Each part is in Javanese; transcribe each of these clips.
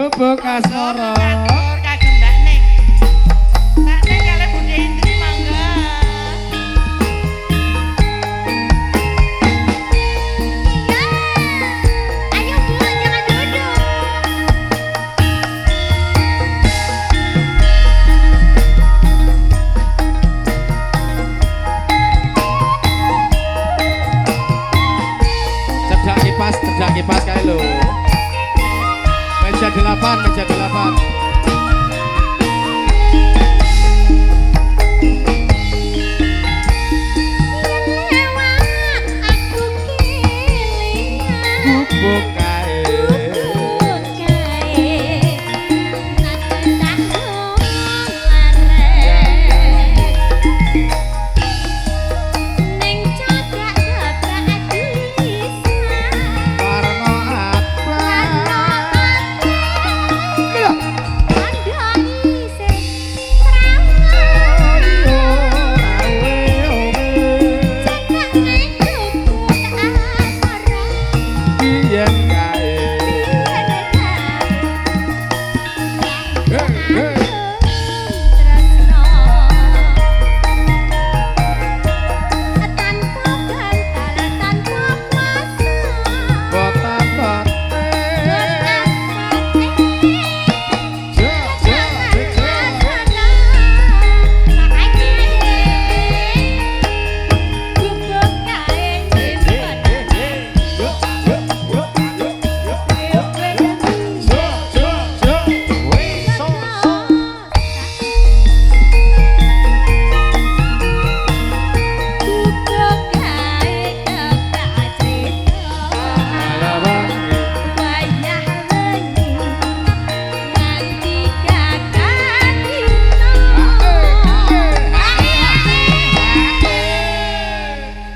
Gubuk asmara. Kagem Mbak Ning. Mbak Ning kali Bunda Indri mangga. Ayo Bu, jangan duduk. Cedak kipas kae lho. Meja 8, meja 8. Gubuk kae. Warna yen kae. Botan bote.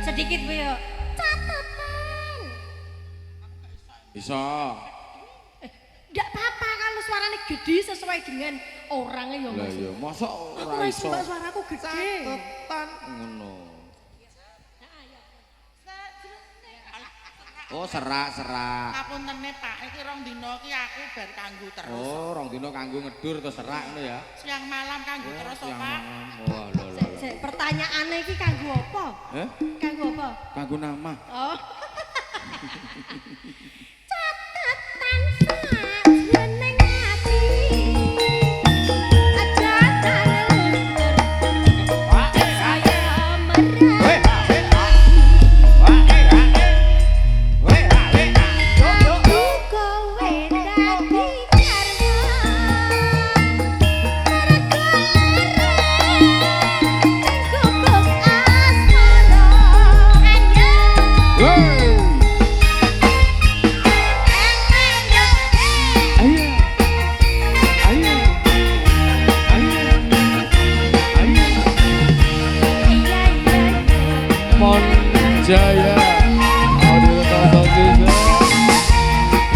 Sedikit Bu yo. Catatan. Bisa. Enggak apa-apa kalau suaranya gede sesuai dengan orangnya ya Lah Mas. ya, mosok Aku ora ora iso. iso suaraku gede. Catetan ngono. Oh, serak-serak. Ngapuntene Pak, iki rong dina iki aku bar kanggo terus. Oh, rong dina kanggo ngedur terus serak ngono ya. Siang malam kanggo terus kok, Yang Pak. wah lho lho. Sik, pertanyaannya iki kanggo apa? Eh? Kanggo apa? Kanggo nama. Oh. Catatan sajroning ati. Aja taluntur. Saya merah. Kowe dadi Jaya, audio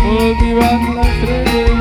Multi One Lastri.